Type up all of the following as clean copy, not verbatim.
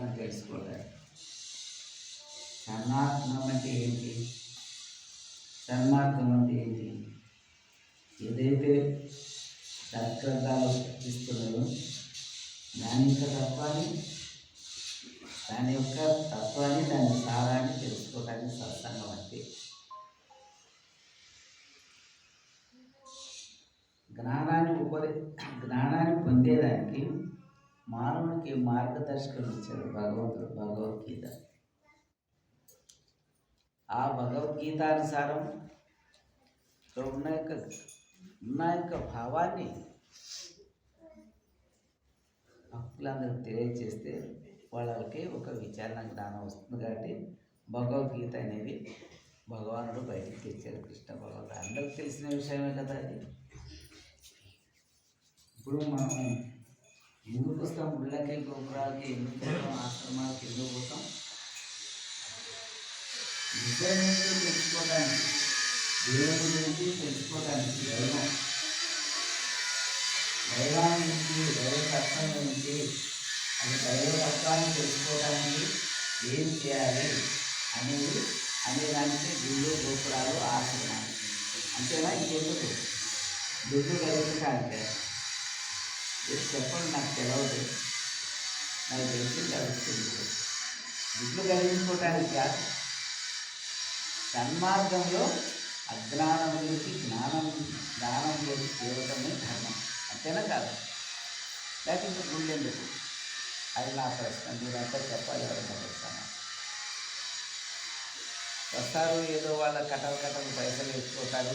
సన్మార్గం తెలుసుకోవడానికి. సన్మార్గం అంటే ఏంటి? సన్మార్గం అంటే ఏంటి? ఏదైతే సత్గ్రంథాలు ఇస్తున్నాయో దాని యొక్క తత్వాన్ని, దాని దాని సారాన్ని తెలుసుకోవడానికి సత్సంగం అంటే. జ్ఞానాన్ని పొందేదానికి మానవునికి మార్గదర్శకం ఇచ్చాడు భగవద్గీత. ఆ భగవద్గీతానుసారం ఉన్న యొక్క భావాన్ని భక్తులందరూ తెలియజేస్తే వాళ్ళకి ఒక విచారణ జ్ఞానం వస్తుంది. కాబట్టి భగవద్గీత అనేది భగవానుడు బయటికి తెచ్చారు. కృష్ణ భగవానుడు అందరికి తెలిసిన విషయమే కదా అది. ఇప్పుడు మనం ఎందుకు వస్తాం? గుళ్ళకి, గోపురాలకి ఎందుకు పోతాం? ఆశ్రమాలకి ఎందుకు పోతాం? నిజాన్ని తెలుసుకోవడానికి, దేవుని గురించి తెలుసుకోవడానికి, దైవాన్ని నుంచి, దైవతత్వం నుంచి, అది దైవతత్వాన్ని తెలుసుకోవడానికి ఏం చేయాలి అనేదానికి గుళ్ళు, గోపురాలు, ఆశ్రమాలు. అంతేనా? ఇంకెందుకు? దుడ్డు కలిగించడానికే. చెప్పండి, నాకు తెలవదు, నాకు తెలిసి కలుగుతుంది. దుడ్లు కలిగించుకోవటానికి సన్మార్గంలో అజ్ఞానం నుంచి జ్ఞానంలోకి చేరటమే ధర్మం. అంతేనా కాదు? లేకపోతే ఇంకా గుళ్ళు ఎందుకు? అది నా ప్రశ్న. మీరంతా చెప్పాలి. ఎవరైనా ప్రశ్న వస్తారు, ఏదో వాళ్ళ కట్టలు పైసలు వేసుకోతారు,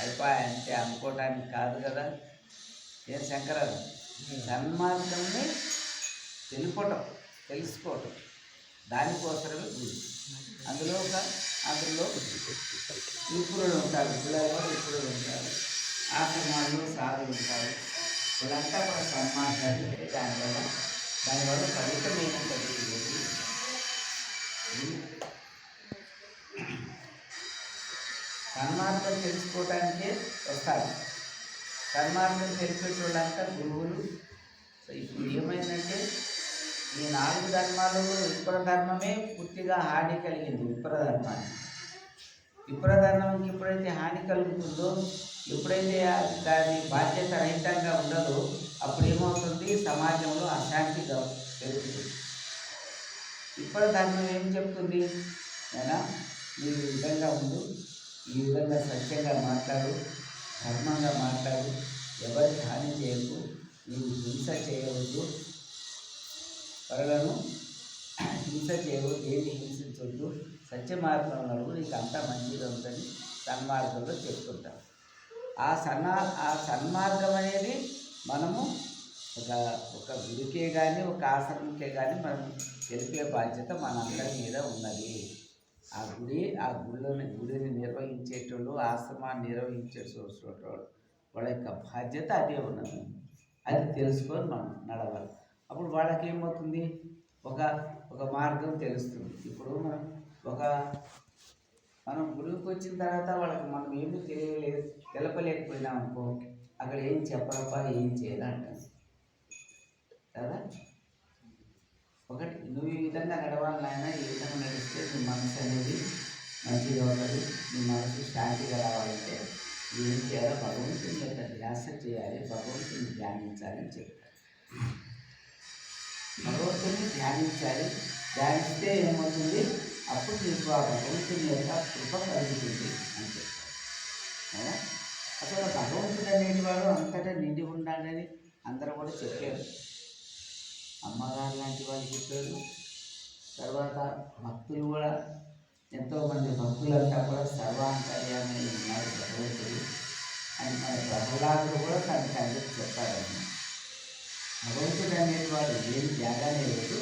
అయిపోయాయంటే అనుకోవటానికి కాదు కదా. ఏం శంకరాలు? సన్మార్గంని తెలుసుకోవటం, దానికోసమే గుడి. అందులో విప్రులు ఉంటారు, గుళ్ళలో విప్రులు ఉంటారు, ఆశ్రమాల్లో సాధులు ఉంటారు. వీళ్ళంతా కూడా సన్మార్గాలు. దానివల్ల ఫలితమైనది సన్మార్గం తెలుసుకోవటానికే వస్తారు. సన్మార్గం తెలిపేటోళ్ళంతా గురువులు. సో ఇప్పుడు ఏమైందంటే ఈ 4 ధర్మాలలో విప్రధర్మమే పూర్తిగా హాని కలిగింది. విప్రధర్మంకి ఎప్పుడైతే హాని కలుగుతుందో, ఎప్పుడైతే దాని బాధ్యత రహితంగా ఉండదో, అప్పుడు ఏమవుతుంది? సమాజంలో అశాంతిగా పెరుగుతుంది. విప్రధర్మం ఏం చెప్తుంది? అయినా మీరు ఈ విధంగా ఉండు, ఈ విధంగా సత్యంగా మాట్లాడు, ధర్మంగా మాట్లాడు, ఎవరికి హాని చేయకు, నీవు హింస చేయవద్దు, పరులను హింస చేయవద్దు, ఏది హింసించవద్దు, సత్య మార్గంలో నడువు, నీకు అంతా మంచిగా ఉందని సన్మార్గంలో చెప్తుంటాం. ఆ సన్మార్గం అనేది మనము ఒక గుడికే కానీ, ఒక ఆశ్రమంకే కానీ మనం తెలిపే బాధ్యత మనందరి మీద ఉన్నది. ఆ గుడిని నిర్వహించేటోళ్ళు, ఆశ్రమాన్ని నిర్వహించేటోళ్ళు వాళ్ళ యొక్క బాధ్యత అదే ఉన్నది. అది తెలుసుకొని మనం నడవాలి. అప్పుడు వాళ్ళకి ఏమవుతుంది? ఒక మార్గం తెలుస్తుంది. ఇప్పుడు మనం గుడికి వచ్చిన తర్వాత వాళ్ళకి మనం ఏమీ తెలపలేకపోయినాం అనుకో, అక్కడ ఏం చెప్పరప్ప, ఏం చేయాలంటాం కదా. ఒకటి, నువ్వు ఈ విధంగా నడవాలి నాయన, ఈ విధంగా నడిస్తే నీ మనసు అనేది మంచిగా ఉంటుంది, నీ మనసు శాంతిగా రావాలంటే ఏం చేయాలో భగవంతుని యొక్క ధ్యాస చేయాలి, భగవంతుని ధ్యానించాలని చెప్తారు. భగవంతుని ధ్యానించాలి. ధ్యానిస్తే ఏమవుతుంది? అప్పుడు నీకు ఆ భగవంతుని యొక్క కృప కలుగుతుంది అని చెప్తారు. అసలు భగవంతుడు అనేటివాడు అంతటా నిండి ఉండాలని అందరూ కూడా చెప్పారు. అమ్మగారు లాంటి వాళ్ళు చెప్పారు. తర్వాత భక్తులు కూడా, ఎంతోమంది భక్తులంతా కూడా సర్వాంతర్యామి ఉన్నారు భగవంతుడు అని మన ప్రహ్లాదుడు కూడా తన తండ్రికి చెప్పారని. భగవంతుడు అనేటివాడు ఏం త్యాగానే లేదు,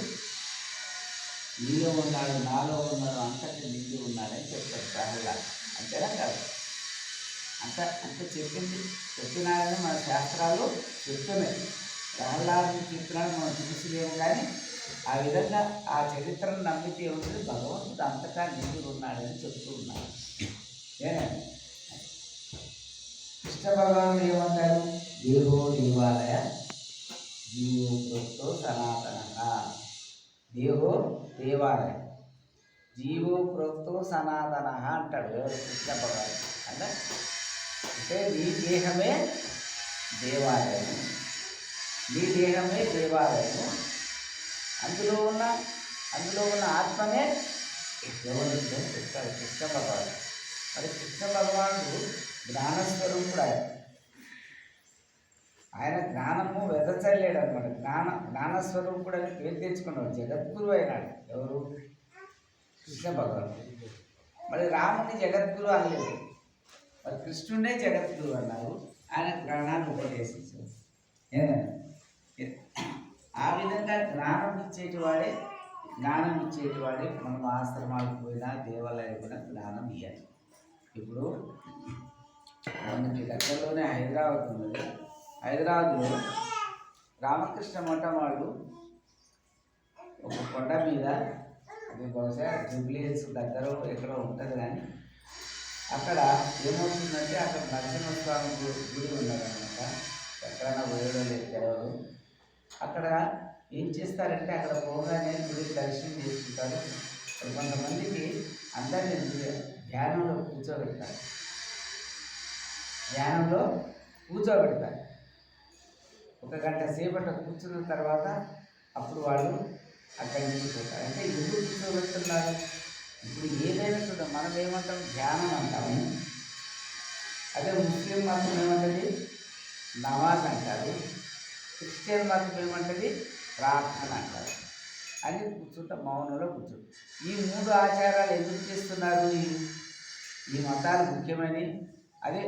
నీలో ఉన్నాడు, నాలో ఉన్నాడు, అంతటి నిండి ఉన్నాడని చెప్తాడు ప్రహ్లాదు. అంతేనా కాదు? అంత చెప్పినాడని మన శాస్త్రాలు చెప్తున్నాయి. ప్రహ్లాదుని చెప్పినాడు మనం చూసిలేము, కానీ ఆ విధంగా ఆ చరిత్రను నమ్మితే ఉంటుంది భగవంతుడు అంతటా నిండి ఉన్నాడని చెప్తూ ఉన్నాడు. ఏనండి, కృష్ణ భగవానుడు ఏమంటారు? దేహో దేవాలయ జీవో ప్రోక్తో సనాతన. దేవో దేవాలయ, జీవో ప్రోక్తో సనాతన అంటాడు ఎవరు? కృష్ణ భగవాన్. అంటే నీ దేహమే దేవాలయము, నీ దేహమే దేవాలయము, అందులో ఉన్న ఆత్మనే ఎవరు చెప్తాడు కృష్ణ భగవాన్. మరి కృష్ణ భగవానుడు జ్ఞానస్వరూపుడు. ఆయన జ్ఞానము వెదచల్లేడు అనమాట. జ్ఞానస్వరూపుడు అని పేరు తెచ్చుకున్నాడు, జగద్గురు అయినాడు. ఎవరు? కృష్ణ భగవానుడు. మరి రాముని జగద్గురు అనలేదు, మరి కృష్ణుడే జగద్గురు అన్నారు. ఆయన జ్ఞానాన్ని ఉపదేశించారు. ఆ విధంగా జ్ఞానం ఇచ్చేటివాడే మనం ఆశ్రమాలకు పోయినా దేవాలయాలు పోయినా జ్ఞానం ఇవ్వాలి. ఇప్పుడు మనకి దగ్గరలోనే హైదరాబాద్ ఉన్నది. హైదరాబాద్లో రామకృష్ణ మఠం వాళ్ళు ఒక కొండ మీద, అది బహుశా జూబ్లీ హిల్స్ దగ్గర ఎక్కడో ఉంటుంది, కానీ అక్కడ ఏమవుతుందంటే అక్కడ నరసింహస్వామి గుడి ఉన్నదన్నమాట. ఎక్కడైనా వేయడం లేదు తెలవదు. అక్కడ ఏం చేస్తారంటే అక్కడ పోగానే గుడి దర్శనం చేసుకుంటారు. కొంతమందికి అందరినీ ధ్యానంలో కూర్చోబెడతారు. ఒక గంట సేపట కూర్చున్న తర్వాత అప్పుడు వాళ్ళు అక్కడి నుంచి పోతారు. అంటే ఎందుకు కూర్చోబెడుతున్నారు? ఇప్పుడు ఏదైనా చూద్దాం, మనం ఏమంటాం? ధ్యానం అంటాము. అదే ముస్లిం మతం ఏమంటది? నమాజ్ అంటారు. క్రిస్టియన్ మతం ఏమంటది? ప్రార్థన అంటారు. అని కూర్చుంటాం, మౌనంలో కూర్చుంటాం. ఈ 3 ఆచారాలు ఎందుకు చేస్తున్నారు? ఈ మతాలు ముఖ్యమని. అదే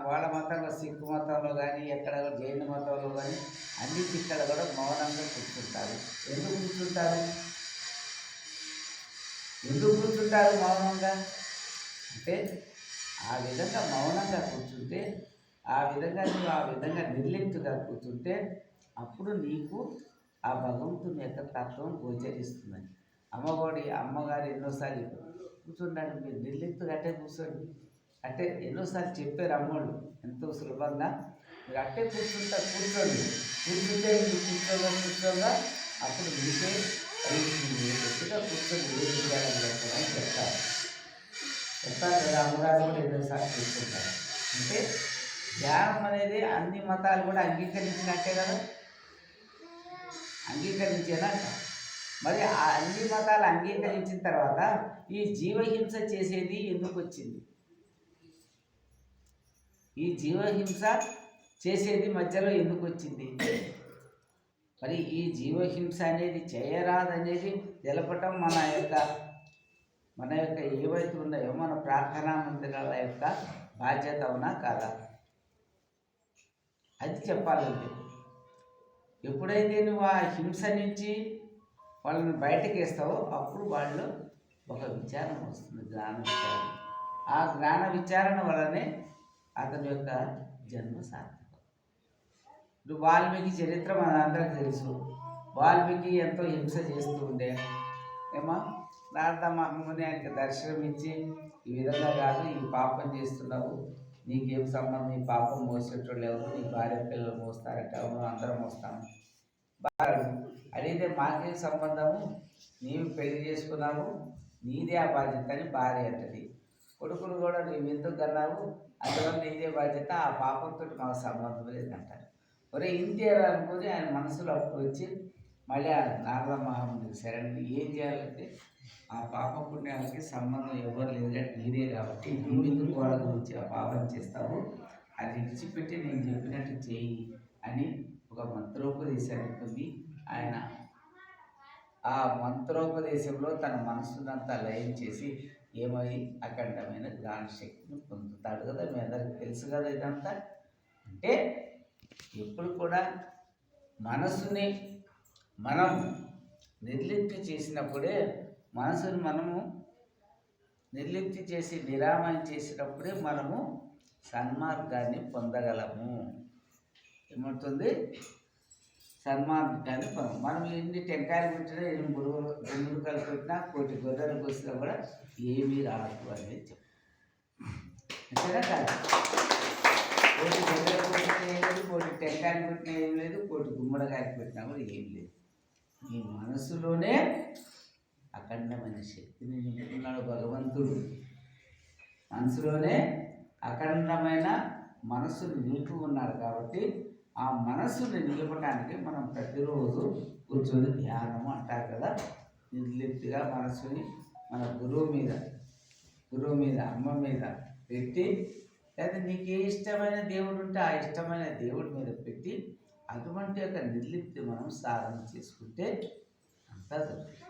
వాళ్ళ మతంలో, సిక్కు మతంలో కానీ, ఎక్కడ జైన మతంలో కానీ అన్నిటి ఇక్కడ కూడా మౌనంగా కూర్చుంటారు. ఎందుకు కూర్చుంటారు మౌనంగా? అంటే ఆ విధంగా మౌనంగా కూర్చుంటే, ఆ విధంగా నిర్లిప్తుగా కూర్చుంటే అప్పుడు నీకు ఆ భగవంతుని యొక్క తత్వం గోచరిస్తుందని. అమ్మగారు ఎన్నోసార్లు కూర్చుంటాడు, మీరు నిర్లిప్తుగా అట్టే కూర్చోండి, అంటే ఎన్నోసార్లు చెప్పారు అమ్మోళ్ళు ఎంతో సులభంగా. మీరు అట్టే కూర్చుంటే మీరు కూర్చోగా అప్పుడు మీకే గట్టిగా కూర్చొని ఏం చేయాలని చెప్తారు కదా. అమ్మగారు కూడా ఎన్నోసార్లు కూర్చుంటారు. అంటే ధ్యానం అనేది అన్ని మతాలు కూడా అంగీకరించినట్టే కదా, అంగీకరించేనా? మరి ఆ అన్ని మతాలు అంగీకరించిన తర్వాత ఈ జీవహింస చేసేది ఎందుకు వచ్చింది? ఈ జీవహింస చేసేది మధ్యలో ఎందుకు వచ్చింది? మరి ఈ జీవహింస అనేది చేయరాదనేది తెలపటం మన యొక్క ఏవైతే ఉన్నాయో మన ప్రార్థనా మందిరాల యొక్క బాధ్యత అవునా కాదా? అది చెప్పాలంటే ఎప్పుడైతే నువ్వు ఆ హింస నుంచి వాళ్ళని బయటకు వేస్తావో అప్పుడు వాళ్ళు ఒక విచారణ వస్తుంది, జ్ఞాన విచారణ. ఆ జ్ఞాన విచారణ వల్లనే అతని యొక్క జన్మ సార్థకం. ఇప్పుడు వాల్మీకి చరిత్ర మనందరికి తెలుసు. వాల్మీకి ఎంతో హింస చేస్తూ ఉండే నారద మహాముని ఆయనకి దర్శనం ఇచ్చి, ఈ విధంగా కాదు, ఈ పాపం చేస్తున్నావు, నీకేం సంబంధం, ఈ పాపం మోసేటోళ్ళు ఎవరు, నీ భార్య పిల్లలు మోస్తారంటే అవును అందరం మోస్తాము. అడిగితే మాకేం సంబంధము, నీవు పెళ్లి చేసుకున్నావు, నీదే ఆ బాధ్యత అని భార్య అంటది. కొడుకులు కూడా నువ్వు ఎందుకు కన్నావు, అందువల్ల నీదే బాధ్యత, ఆ పాపంతో మాకు సంబంధం లేదంటారు. ఒరే ఇంతే అనుకుని ఆయన మనసులో అప్పుడు వచ్చి మళ్ళీ ఆ నారద మహామునికి శరణి ఏం చేయాలంటే, ఆ పాప పుణ్యాలకి సంబంధం ఎవరు లేదంటే నీదే కాబట్టి నీవెందుకు వాళ్ళ గురించి ఆ పాపం చేస్తావు, అది విడిచిపెట్టి నేను చెప్పినట్టు చేయి అని ఒక మంత్రోపదేశాన్ని పొంది ఆయన ఆ మంత్రోపదేశంలో తన మనసునంతా లయం చేసి ఏమై అఖండమైన జ్ఞాన శక్తిని పొందుతాడు కదా. మీ అందరికి తెలుసు కదా ఇదంతా. అంటే ఎప్పుడు కూడా మనసుని మనం నిర్లిప్తి చేసినప్పుడే, మనసుని మనము నిర్లిప్తి చేసి నిరామయం చేసినప్పుడే మనము సన్మార్గాన్ని పొందగలము. ఏమవుతుంది? సన్మార్గాన్ని మనం ఎన్ని టెంకాయలు పెట్టినా, 8 గురువులు పెట్టినా, 1 గొర్రెలు కోసినా కూడా ఏమీ రాదు అనేది చెప్పు. అంతేనా కాదు? 1 గొర్రెలు కొట్టినా ఏం లేదు, 1 టెంకాయలు పెట్టినా ఏం లేదు, 1 గుమ్మడికాయలు పెట్టినా కూడా ఏం లేదు. మీ మనసులోనే అఖండమైన శక్తిని నింపుకున్నాడు భగవంతుడు. మనసులోనే అఖండమైన మనస్సును నిలిపి ఉన్నాడు. కాబట్టి ఆ మనస్సుని నిలపడానికి మనం ప్రతిరోజు కూర్చొని ధ్యానము అంటారు కదా, నిర్లిప్తిగా మనస్సుని మన గురువు మీద అమ్మ మీద పెట్టి, లేదా నీకు ఏ ఇష్టమైన దేవుడు ఉంటే ఆ ఇష్టమైన దేవుడి మీద పెట్టి అటువంటి యొక్క నిర్లిప్తి మనం సాధన చేసుకుంటే అంతా దొరుకుతుంది.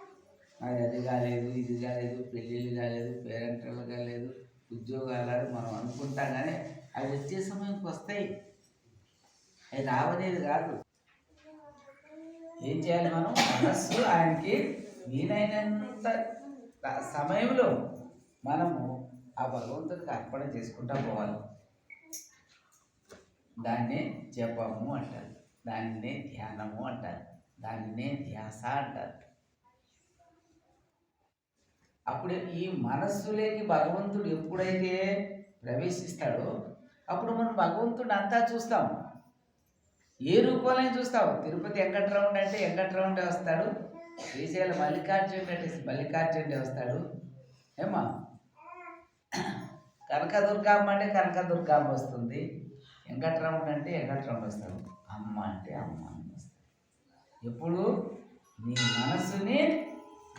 మరి అది కాలేదు, ఇది కాలేదు, పెళ్ళిళ్ళు కాలేదు, పేరెంట్లు కాలేదు, ఉద్యోగాలు మనం అనుకుంటాం, కానీ అవి వచ్చే సమయంకి వస్తాయి. అది రావనేది కాదు. ఏం చేయాలి? మనం మనస్సు ఆయనకి వీలైనంత సమయంలో మనము ఆ భగవంతుడికి అర్పణ చేసుకుంటా పోవాలి. దాన్నే జపము అంటారు, దానినే ధ్యానము అంటారు, దానినే ధ్యాస అంటారు. అప్పుడు ఈ మనస్సులోకి భగవంతుడు ఎప్పుడైతే ప్రవేశిస్తాడో అప్పుడు మనం భగవంతుడిని అంతా చూస్తాం. ఏ రూపంలో చూస్తావు? తిరుపతి వెంకట్రమణ అంటే వెంకట్రమణే వస్తాడు, శ్రీశైలం మల్లికార్జునుడు అంటే మల్లికార్జునుడే వస్తాడు, ఏమా కనకదుర్గమ్మ అంటే కనకదుర్గమ్మ వస్తుంది, వెంకట్రమణ అంటే వెంకట్రమణ వస్తాడు, అమ్మ అంటే అమ్మ అని వస్తాడు. ఎప్పుడు నీ మనస్సుని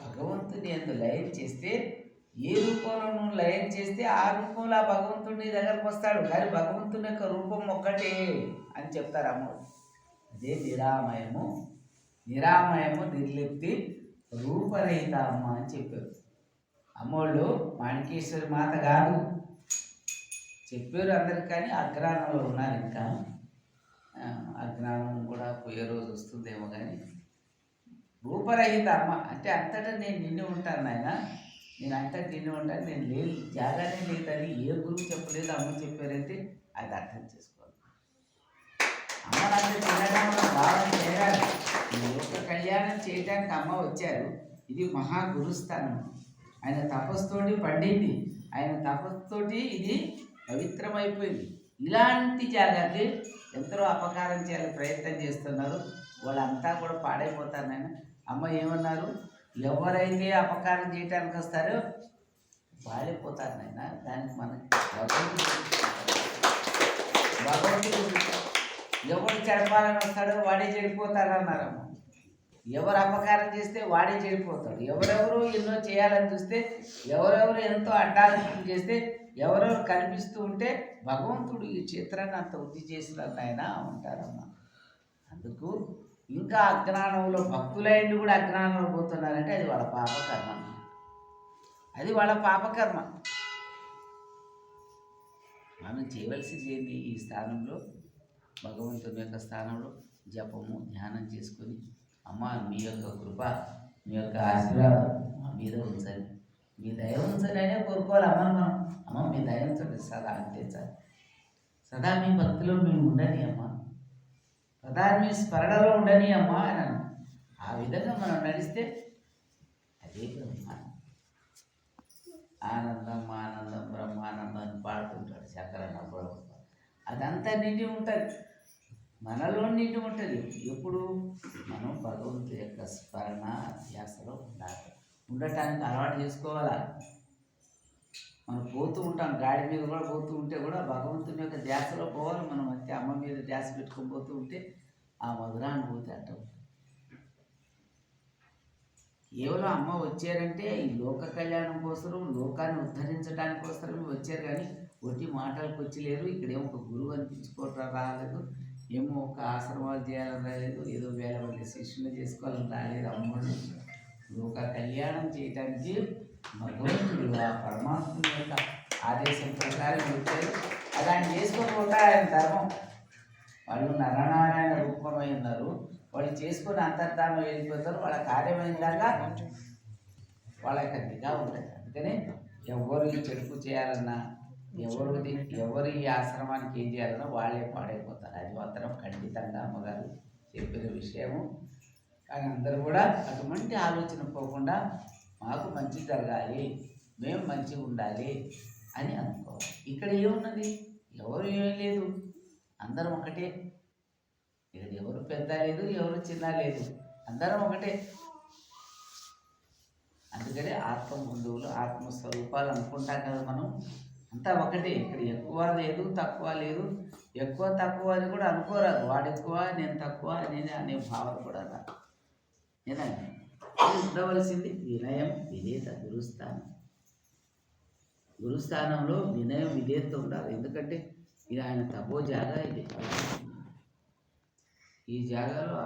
భగవంతుని ఎందు లయం చేస్తే, ఏ రూపంలో నువ్వు లయం చేస్తే ఆ రూపంలో ఆ భగవంతుడు నీ దగ్గరకు వస్తాడు. కానీ భగవంతుని యొక్క రూపం ఒక్కటే అని చెప్తారు అమ్మడు. అదే నిరామయము నిర్లిప్తి రూపరహిత అమ్మ అని చెప్పారు అమ్మోళ్ళు. మాణికేశ్వరి మాత కాదు చెప్పారు అందరికి, కానీ అజ్ఞానంలో ఉన్నారు. ఇంకా అజ్ఞానం కూడా పోయే రోజు వస్తుందేమో. కానీ రూపరహిత అమ్మ అంటే అంతటా నేను నిన్ను ఉంటాను నాయన, నేను అంతటా నిన్ను ఉంటాను, నేను లేదు జాగానే లేదని ఏ గురువు చెప్పలేదు, అమ్మ చెప్పారంటే అది అర్థం చేసుకోవాలి. అమ్మ నాకు తినడంలో భావం చేయాలి. ఈ లోక కళ్యాణం చేయడానికి అమ్మ వచ్చారు. ఇది మహాగురుస్థానం. ఆయన తపస్సుతోటి పండింది, ఆయన తపస్సుతోటి ఇది పవిత్రమైపోయింది. ఇలాంటి జాగాకి ఎంతో అపకారం చేయాలని ప్రయత్నం చేస్తున్నారు, వాళ్ళంతా కూడా పాడైపోతారు. నాయన అమ్మ ఏమన్నారు? ఎవరైతే అపకారం చేయడానికి వస్తారో పాడైపోతారు నాయన. దానికి మనకి భగవంతుడు ఎవరు చెడపాలని వస్తాడో వాడే చెడిపోతాడు అన్నారమ్మ. ఎవరు అపకారం చేస్తే వాడే చెడిపోతాడు. ఎవరెవరు ఎన్నో చేయాలని చూస్తే, ఎవరెవరు ఎంతో అడ్డాలు చేస్తే, ఎవరెవరు కనిపిస్తూ ఉంటే భగవంతుడు ఈ చిత్రాన్ని అంత వృద్ధి చేసినట్టు ఆయన ఉంటారమ్మా. అందుకు ఇంకా అజ్ఞానంలో భక్తులైండి కూడా అజ్ఞానంలో పోతున్నారంటే అది వాళ్ళ పాపకర్మ. అది వాళ్ళ పాపకర్మ. మనం చేయవలసింది ఏంటి? ఈ స్థానంలో భగవంతుని యొక్క స్థానంలో జపము ధ్యానం చేసుకొని, అమ్మ మీ యొక్క కృప, మీ యొక్క ఆశీర్వాదం మా మీద ఉంచండి, మీ దయ ఉంచండి అనే కోరుకోవాలి అమ్మను మనం. అమ్మ మీ దయ ఉంచండి సదా అంటే చాలు. సదా మీ భక్తిలో మేము ఉండని అమ్మ, సదా మీ స్మరణలో ఉండని అమ్మ అని. ఆ విధంగా మనం నడిస్తే అదే బ్రహ్మానందం. ఆనందం ఆనందం బ్రహ్మానందం అని పాడుతుంటాడు శంకరన్న. అదంతా నిండి ఉంటుంది, మనలో నిండి ఉంటుంది. ఎప్పుడు మనం భగవంతుడి యొక్క స్మరణ ధ్యాసలో ఉండాలి. ఉండటానికి అలవాటు చేసుకోవాలా. మనం పోతూ ఉంటాం, గాడి మీద కూడా పోతూ ఉంటే కూడా భగవంతుని యొక్క ధ్యాసలో పోవాలి. మనం అంతే అమ్మ మీద ధ్యాస పెట్టుకొని పోతూ ఉంటే ఆ మధురానుభూతి అంటాం. కేవలం అమ్మ వచ్చారంటే ఈ లోక కళ్యాణం కోసం, లోకాన్ని ఉద్ధరించడానికి కోసమే వచ్చారు, కానీ ఒట్టి మాటలకు వచ్చి లేరు. ఇక్కడేమో ఒక గురువు అనిపించుకోవటం రాలేదు, ఏమో ఒక ఆశ్రమాలు చేయాలని రాలేదు, ఏదో వేల మంది శిష్యులు చేసుకోవాలని రాలేదు. అమ్మడు లోక కళ్యాణం చేయటానికి భగవంతుడు ఆ పరమాత్ముని యొక్క ఆదేశం ప్రకారం వచ్చారు. అలాంటి చేసుకోకుండా ఆయన ధర్మం. వాళ్ళు నరనారాయణ రూపమై ఉన్నారు, వాళ్ళు చేసుకుని అంతర్ధానం వెళ్ళిపోతారు. వాళ్ళ కార్యమైన దాకా వాళ్ళ యొక్క నిఘా ఉంటుంది. అందుకని ఎవరు ఈ చెడుపు చేయాలన్నా, ఎవరు ఈ ఆశ్రమానికి ఏం చేయాలన్నా వాళ్ళే పాడైపోతారు. అది మాత్రం ఖండితంగా అమ్మగారు చెప్పిన విషయము. కానీ అందరూ కూడా అటువంటి ఆలోచన పోకుండా మాకు మంచి జరగాలి, మేము మంచిగా ఉండాలి అని అనుకోవాలి. ఇక్కడ ఏమున్నది? ఎవరు ఏం లేదు, అందరం ఒకటే. ఇక్కడ ఎవరు పెద్ద లేదు, ఎవరు చిన్న లేదు. అందరం ఒకటే. అందుకని ఆత్మ బంధువులు ఆత్మస్వరూపాలు అనుకుంటాం కదా మనం. అంతా ఒకటే. ఇక్కడ ఎక్కువ లేదు తక్కువ లేదు. ఎక్కువ తక్కువ అని కూడా అనుకోరాదు. వాడు ఎక్కువ నేను తక్కువ నేను అనే భావన కూడా రాదు. ఏదండి ఉండవలసింది వినయం విధేయత. గురుస్థానంలో వినయం విధేయత ఉండాలి. ఎందుకంటే ఇది ఆయన తపో జాగా. ఇది ఈ జాగాలో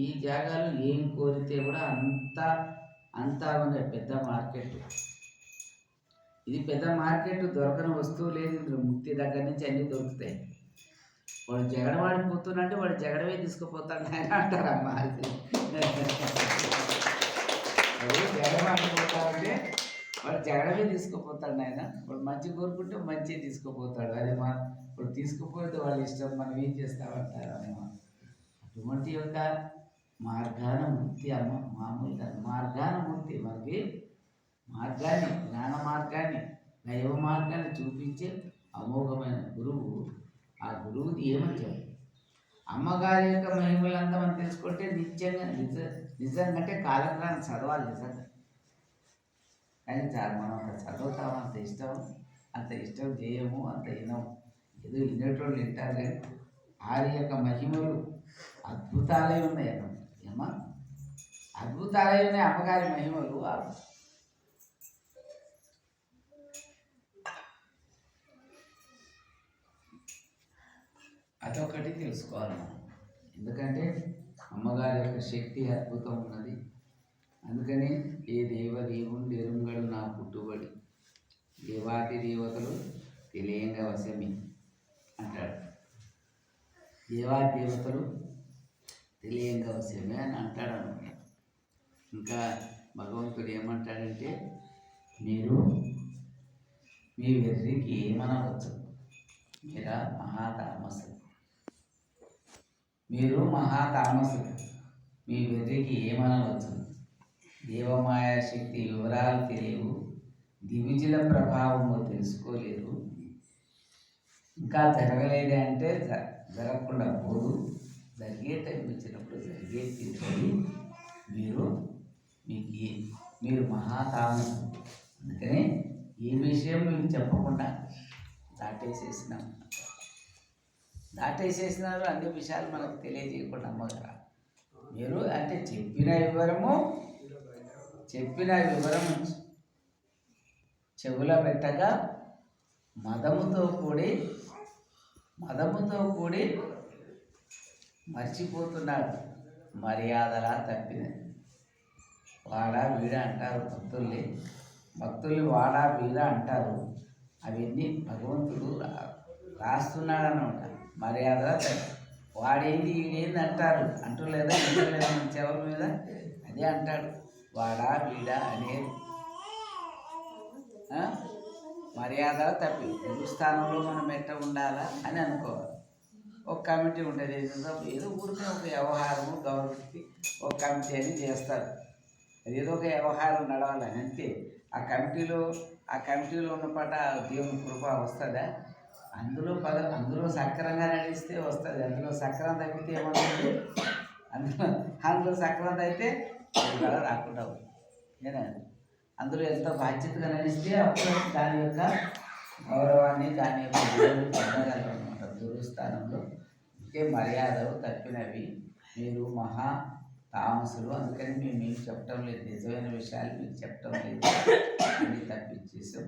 ఈ జాగాలో ఏం కోరితే కూడా అంతా ఉంది. పెద్ద మార్కెట్ ఇది. పెద్ద మార్కెట్. దొరకని వస్తువు లేదు ఇందులో. ముక్తి దగ్గర నుంచి అన్నీ దొరుకుతాయి. వాడు జగడవాడిపోతున్నంటే వాడు జగడమే తీసుకుపోతాడు ఆయన అంటారమ్మా. వాడు జగడవాడిపోతాడంటే వాడు జగడమే తీసుకుపోతాడు ఆయన. వాడు మంచి కోరుకుంటే మంచి తీసుకుపోతాడు. అది వాడు తీసుకుపోతే వాళ్ళ ఇష్టం, మనం ఏం చేస్తామంటారు అమ్మ. అటువంటి యొక్క మార్గాన ముక్తి అమ్మ మామూలుగా మార్గాన ముక్తి. మనకి మార్గాన్ని, జ్ఞాన మార్గాన్ని, దైవ మార్గాన్ని చూపించే అమోఘమైన గురువు. ఆ గురువుది ఏమని అమ్మగారి యొక్క మహిమలంతా మనం తెలుసుకుంటే నిజంగా కాలక్రమం చదవాలి నిజంగా. కానీ మనం అంత చదువుతాము, అంత ఇష్టం చేయము, అంత వినము. ఏదో వినేటోళ్ళు వింటారు కానీ వారి యొక్క మహిమలు అద్భుతాలే ఉన్నాయి అన్నమాట. ఏమా అద్భుతాలే ఉన్నాయి అమ్మగారి మహిమలు. అదొకటి తెలుసుకోవాలి మనం. ఎందుకంటే అమ్మగారి యొక్క శక్తి అద్భుతం ఉన్నది. అందుకని ఏ దేవుడు ఎరుంగడు నా పుట్టుబడి, దేవాతి దేవతలు తెలియంగా వశమి అంటాడు. దేవతలు తెలియంగా వశమే అని అంటాడు అనమాట. ఇంకా భగవంతుడు ఏమంటాడంటే, మీరు మీ వెర్రికి ఏమనవచ్చు, మీరా మహాతామసులు, మీరు మహాతామసులు, మీ వెర్రికి ఏమనవచ్చు, దేవమాయా శక్తి వివరాలు తెలియవు, దివిజుల ప్రభావము తెలుసుకోలేరు, ఇంకా జరగలేదే అంటే జరగకుండా పోదు, జరిగే టైం వచ్చినప్పుడు జరిగే తీరుతుంది. మీరు మహాతామసులు. అందుకని ఈ విషయం మీకు చెప్పకుండా దాటేసేసినారు. అన్ని విషయాలు మనకు తెలియజేయకుండా అమ్మగారు. మీరు అంటే చెప్పిన వివరము చెవుల పెట్టగా మదముతో కూడి మర్చిపోతున్నాడు. మర్యాదలా తప్పినది. వాడా వీడ అంటారు భక్తుల్ని వాడా వీడ అంటారు. అవన్నీ భగవంతుడు రాస్తున్నాడనమాట. మర్యాదలా వాడేంది వీడేంది అంటారు. అంటలేదా చెవుల మీద అదే అంటాడు. వాడా వీడ అనేది మర్యాద తప్పి స్థానంలో మనం ఎట్లా ఉండాలా అని అనుకోవాలి. ఒక కమిటీ ఉంటుంది. ఏదో ఊరికే ఒక వ్యవహారము గవర్నమెంట్కి ఒక కమిటీ అని చేస్తారు. ఏదో ఒక వ్యవహారం నడవాలని అంతే. ఆ కమిటీలో ఉన్న పాట దేవుని కృప వస్తుందా? అందులో సక్రంగా నడిస్తే వస్తుంది. అందులో సక్రం తగ్గితే ఏమవుతుంది? అందులో సక్రం అయితే రాకుండా నేనే. అందులో ఎంతో బాధ్యతగా నడిస్తే అప్పుడు దాని యొక్క గౌరవాన్ని, దాని యొక్క పొందగలరన్నమాట. గురుస్థానంలో ఇంకే మర్యాదలు తప్పినవి. మీరు మహా తామసులు. అందుకని మేము చెప్పటం లేదు, నిజమైన విషయాలు మీకు చెప్పటం లేదు, అన్నీ తప్పించేసాం.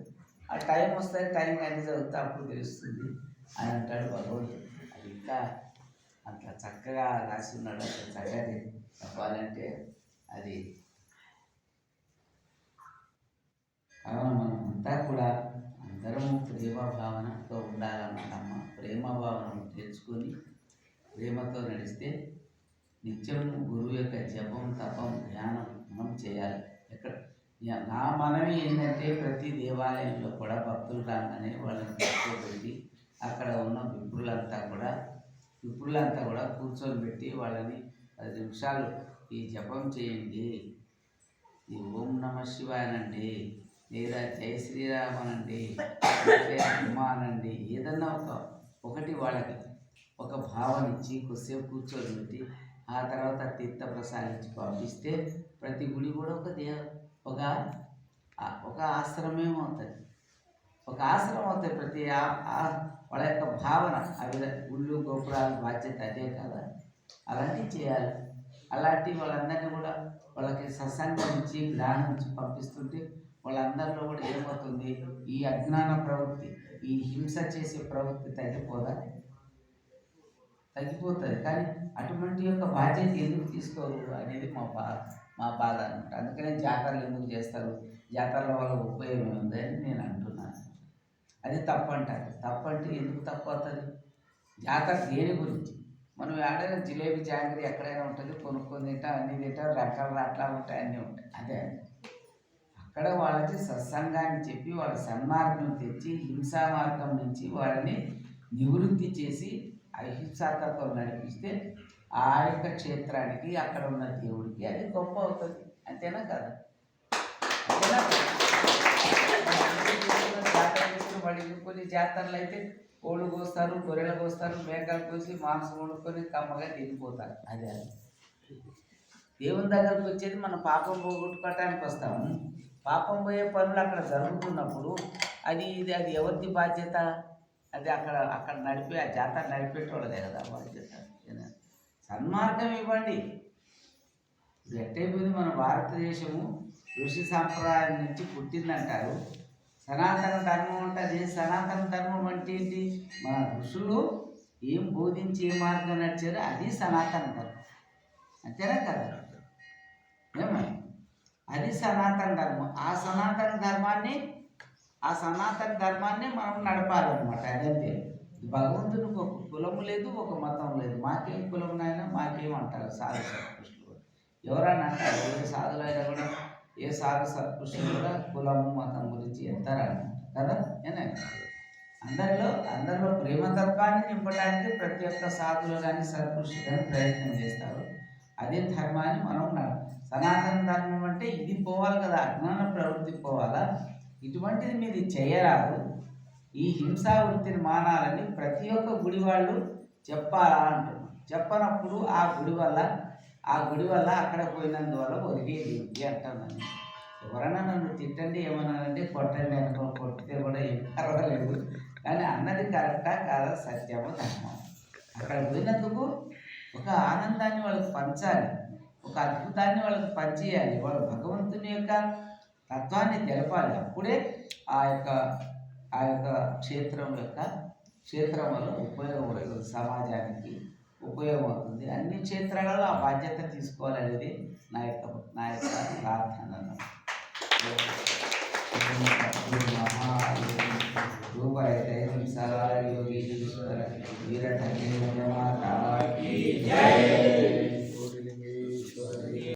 ఆ టైం వస్తే టైం అన్నీ చదువుతా అప్పుడు తెలుస్తుంది అని అంటాడు భగవంతుడు. అది ఇంకా అంత చక్కగా రాసి ఉన్నాడు. అంత చక్కగా చెప్పాలంటే అది. కావున మనం అంతా కూడా అందరము ప్రేమభావనతో ఉండాలన్నమాట. ప్రేమభావనను తెచ్చుకొని ప్రేమతో నడిస్తే నిత్యం గురువు యొక్క జపం, తపం, ధ్యానం మనం చేయాలి. నా మనవి ఏంటంటే ప్రతి దేవాలయంలో కూడా భక్తులు రాగానే వాళ్ళని కూర్చోబెట్టి అక్కడ ఉన్న విప్రులంతా కూడా కూర్చోబెట్టి వాళ్ళని 10 నిమిషాలు ఈ జపం చేయండి, ఈ ఓం నమ శివాయనండి, లేదా జై శ్రీరామ్ అనండి, అమ్మ అనండి, ఏదన్నా ఒకటి వాళ్ళకి ఒక భావన ఇచ్చి కొద్దిసేపు కూర్చోబెట్టి ఆ తర్వాత తీర్థ ప్రసాదించి పంపిస్తే ప్రతి గుడి కూడా ఒక ఒక ఆశ్రమం అవుతుంది. ఒక ఆశ్రమం అవుతుంది. ప్రతి వాళ్ళ యొక్క భావన అవి గుళ్ళు గోపురాల బాధ్యత అదే కదా. అలాంటివి చేయాలి. అలాంటి వాళ్ళందరినీ కూడా వాళ్ళకి సత్సంగం ఇచ్చి జ్ఞానం ఇచ్చి పంపిస్తుంటే వాళ్ళందరిలో కూడా ఏమవుతుంది, ఈ అజ్ఞాన ప్రవృత్తి, ఈ హింస చేసే ప్రవృత్తి తగ్గిపోతుంది. కానీ అటువంటి యొక్క బాధ్యత ఎందుకు తీసుకోరు అనేది మా బాధ అనమాట. అందుకనే జాతరలు ఎందుకు చేస్తారు, జాతరల వల్ల ఉపయోగం ఉందని నేను అంటున్నాను. అది తప్పు అంటారు. తప్పు అంటే ఎందుకు తప్పు అవుతుంది? జాతర దేని గురించి? మనం ఆడే జిలేబీ జాంగ్రీ ఎక్కడైనా ఉంటుంది, కొనుక్కొని తింటాం, అన్నీ తింటాం, రకాలు అట్లా ఉంటాయి, అన్నీ ఉంటాయి. అదే అక్కడ వాళ్ళకి సత్సంగాన్ని చెప్పి వాళ్ళ సన్మార్గం తెచ్చి హింసా మార్గం నుంచి వాళ్ళని నివృత్తి చేసి అహింసాత్మకం నడిపిస్తే ఆ యొక్క క్షేత్రానికి అక్కడ ఉన్న దేవుడికి అది గొప్ప అవుతుంది. అంతేనా కదా? మళ్ళీ కొన్ని జాతరలు అయితే కోళ్ళు కోస్తారు, గొర్రెలు కోస్తారు, మేకలు కోసి మాంసం వండుకొని కమ్మగా తినిపోతారు. అదే దేవుని దగ్గరకు వచ్చేది మనం పాపం పోగొట్టుకోవటానికి వస్తాము. పాపం పోయే పనులు అక్కడ జరుగుతున్నప్పుడు అది ఎవరిది బాధ్యత? అది అక్కడ నడిపే ఆ జాతర నడిపేటోళ్ళదే కదా బాధ్యత. సన్మార్గం ఇవ్వండి. ఇప్పుడు ఎట్టయిపోయింది, మన భారతదేశము ఋషి సాంప్రదాయం నుంచి పుట్టిందంటారు. సనాతన ధర్మం ఉంటుంది. సనాతన ధర్మం అంటే ఏంటి? మన ఋషులు ఏం బోధించి ఏ మార్గం నడిచారో అది సనాతన ధర్మం. అంతేనా కదా? ఏమని అది సనాతన ధర్మం. ఆ సనాతన ధర్మాన్ని మనం నడపాలన్నమాట. అదంతే. భగవంతునికి ఒక కులము లేదు, ఒక మతం లేదు. మాకేం కులం నాయన, మాకేం అంటారు సాధు సత్పురుషులు. ఎవరన్నా అంటారు? ఏ సాధులైనా కూడా, ఏ సాధు సత్పురుషులు కూడా కులము మతం గురించి ఎంతారన్నమాట కదా. అందరిలో ప్రేమ తత్వాన్ని నింపడానికి ప్రతి ఒక్క సాధువులు కానీ సత్పురుషులు కానీ ప్రయత్నం చేస్తారు. అదే ధర్మాన్ని మనం సనాతన ధర్మం అంటే ఇది పోవాలి కదా, అజ్ఞాన ప్రవృత్తి పోవాలా. ఇటువంటిది మీరు చేయరాదు. ఈ హింసా వృత్తిని మానాలని ప్రతి ఒక్క గుడి వాళ్ళు చెప్పాలా అంటున్నాం. చెప్పనప్పుడు ఆ గుడి వల్ల అక్కడ పోయినందువల్ల ఒరిగేది అంటున్నాను. ఎవరైనా నన్ను తిట్టండి, ఏమన్నానంటే కొట్టండి అనుకో, కొట్టితే కూడా ఏం పర్వాలేదు. కానీ అన్నది కరెక్టా కాదా, సత్యము ధర్మం. అక్కడ పోయినందుకు ఒక ఆనందాన్ని వాళ్ళకి పంచాలి, ఒక అద్భుతాన్ని వాళ్ళకి పంచేయాలి, వాళ్ళు భగవంతుని యొక్క తత్వాన్ని తెలపాలి. అప్పుడే ఆ యొక్క క్షేత్రం వల్ల ఉపయోగపడుతుంది, సమాజానికి ఉపయోగం అవుతుంది. అన్ని క్షేత్రాలలో ఆ బాధ్యత తీసుకోవాలనేది నా యొక్క ప్రార్థన. రూపాయి యోగి వీర